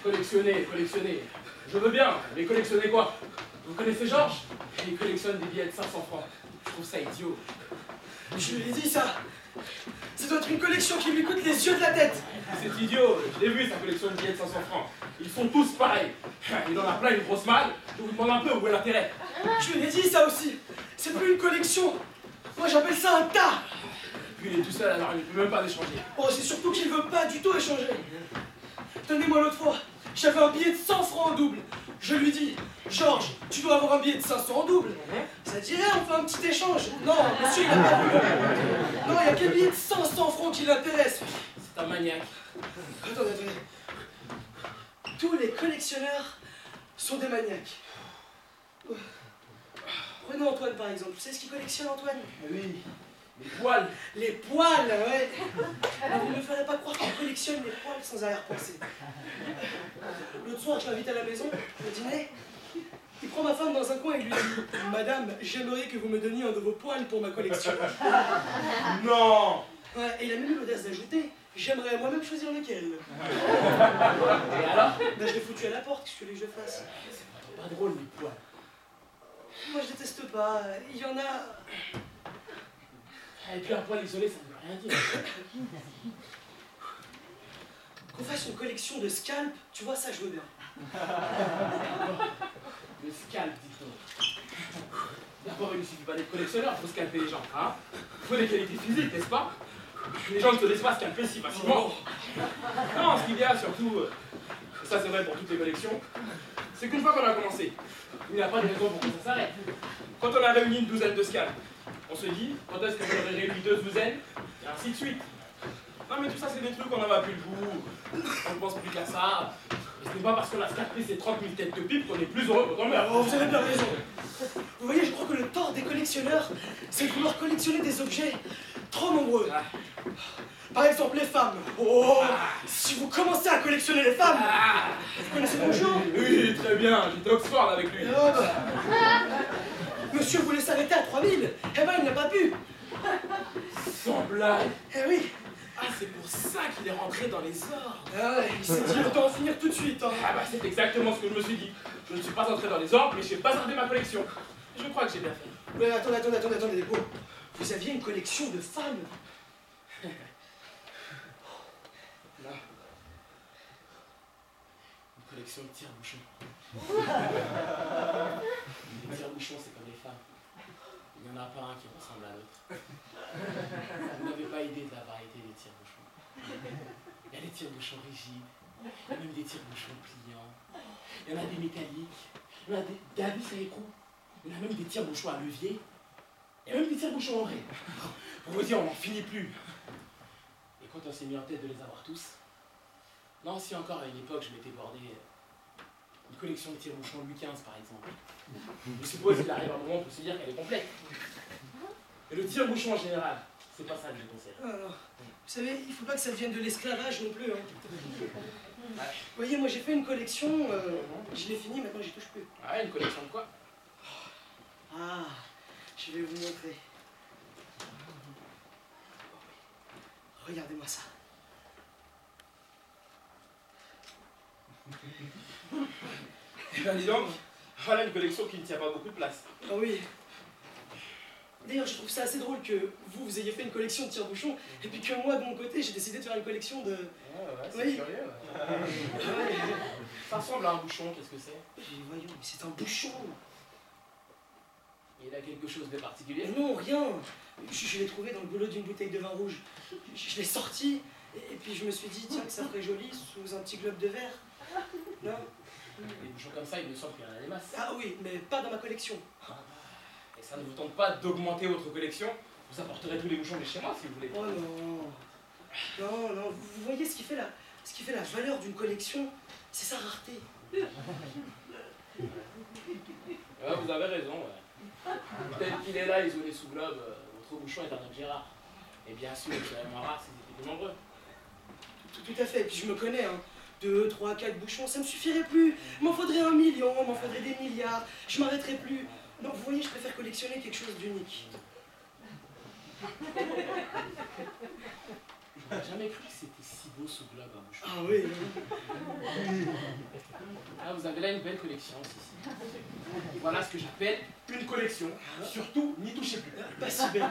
Collectionner, collectionner. Je veux bien, mais collectionner quoi? Vous connaissez Georges? Il collectionne des billets de 500 francs. Je trouve ça idiot. Je lui ai dit ça. Ça doit être une collection qui lui coûte les yeux de la tête. C'est idiot, je l'ai vu sa collection de billets de 500 francs. Ils sont tous pareils. Il en a plein une grosse malle. Je vous demande un peu où est l'intérêt. Je lui ai dit ça aussi. C'est plus une collection. Moi j'appelle ça un tas. Puis il est tout seul alors il ne peut même pas l'échanger. Oh, c'est surtout qu'il veut pas du tout échanger. Tenez-moi l'autre fois, j'avais un billet de 100 francs en double. Je lui dis, Georges, tu dois avoir un billet de 500 en double. Ça dirait, on fait un petit échange. Non, monsieur, il a pas voulu. Non, il n'y a qu'un billet de 500 francs qui l'intéresse. C'est un maniaque. Attendez. Tous les collectionneurs sont des maniaques. Prenez Antoine par exemple. Vous savez ce qu'il collectionne, Antoine? Oui, les poils. Les poils, ouais. Alors, vous ne me ferez pas croire qu'il collectionne les poils sans arrière-pensée. L'autre soir, je l'invite à la maison, au dîner. Il prend ma femme dans un coin et lui dit « Madame, j'aimerais que vous me donniez un de vos poils pour ma collection. » Non. Ouais, et il a même eu l'audace d'ajouter « J'aimerais moi-même choisir lequel. » Et alors? Ben, je l'ai foutu à la porte, qu'est-ce que tu veux que je fasse? C'est pas drôle les poils. Moi, je déteste pas. Il y en a... Et puis un poil isolé, ça ne veut rien dire. Qu'on fasse une collection de scalps, tu vois, ça, je veux bien. Le scalp, dit-on. D'abord, il ne suffit pas d'être collectionneur, il faut scalper les gens, hein? Il faut des qualités physiques, n'est-ce pas? Les gens ne se laissent pas scalper si facilement. Non, ce qu'il y a surtout, et ça c'est vrai pour toutes les collections, c'est qu'une fois qu'on a commencé, il n'y a pas de raison pour que ça s'arrête. Quand on a réuni une douzaine de scalps, on se dit, quand est-ce qu'on aurait réuni 2 douzaines, et ainsi de suite. Non mais tout ça c'est des trucs, on n'en va plus le bout, on ne pense plus qu'à ça. Et ce n'est pas parce qu'on a scalpé ces 30 000 têtes de pipe qu'on est plus heureux quand on meurt. Oh, vous avez bien raison. Vous voyez, je crois que le tort des collectionneurs, c'est de vouloir collectionner des objets trop nombreux. Par exemple, les femmes. Oh, si vous commencez à collectionner les femmes, vous connaissez Bonjour? Oui, très bien, j'étais à Oxford avec lui. Oh, bah. Monsieur voulait s'arrêter à 3000, eh ben il n'a pas pu. Sans blague. Eh oui. Ah, c'est pour ça qu'il est rentré dans les ordres. Ah ouais, il s'est dit autant en finir tout de suite. Hein. Ah bah c'est exactement ce que je me suis dit. Je ne suis pas entré dans les ordres, mais j'ai bazardé ma collection. Je crois que j'ai bien fait. Mais attendez, les gars. Vous aviez une collection de femmes? Là. Une collection de tire-bouchons. Les tire-bouchons, c'est comme les femmes. Il n'y en a pas un qui ressemble à l'autre. Vous n'avez pas idée de la variété des tire-bouchons. Il y a des tire-bouchons rigides, il y a même des tire-bouchons pliants, il y en a des métalliques, il y en a des vis à écrou, il y en a même des tire-bouchons à levier, il y a même des tire-bouchons en raie. Pour vous dire, on n'en finit plus. Et quand on s'est mis en tête de les avoir tous, non, si encore à une époque je m'étais bordé une collection de tire-bouchons Louis XV par exemple. Je suppose qu'il arrive un moment pour se dire qu'elle est complète. Et le tire-bouchon en général, c'est pas ça que je conseille. Vous savez, il faut pas que ça devienne de l'esclavage non plus. Hein. Ouais. Vous voyez, moi j'ai fait une collection, je l'ai finie, maintenant j'y touche plus. Ah, une collection de quoi? Ah, je vais vous montrer. Regardez-moi ça. Eh ben dis donc, voilà une collection qui ne tient pas beaucoup de place. Ah oui. D'ailleurs, je trouve ça assez drôle que vous ayez fait une collection de tire-bouchons, et puis que moi, de mon côté, j'ai décidé de faire une collection de... Ouais, c'est Oui. curieux. Ouais. Ça ressemble à un bouchon, qu'est-ce que c'est? Mais voyons, mais c'est un bouchon. Il a quelque chose de particulier? Non, rien. Je l'ai trouvé dans le goulot d'une bouteille de vin rouge. Je l'ai sorti, et puis je me suis dit, tiens, que ça ferait joli sous un petit globe de verre. Non? Des bouchons comme ça, il me semble qu'il y en a des masses. Ah oui, mais pas dans ma collection. Et ça ne vous tente pas d'augmenter votre collection? Vous apporterez tous les bouchons de chez moi si vous voulez. Oh non. Non, vous voyez ce qui fait la valeur d'une collection, c'est sa rareté. Ouais, vous avez raison, ouais. Tel qu'il est là, isolé sous globe, votre bouchon est un objet rare. Et bien sûr, il serait moins rare s'ils étaient plus nombreux. Tout à fait, et puis je me connais, hein. 2, 3, 4 bouchons, ça me suffirait plus. M'en faudrait 1 million, m'en faudrait des milliards, je m'arrêterais plus. Non, vous voyez, je préfère collectionner quelque chose d'unique. J'aurais jamais cru que c'était si beau sous globe, un bouchon. Ah oui. vous avez là une belle collection aussi. Voilà ce que j'appelle une collection. Surtout, n'y touchez plus. Pas si bête.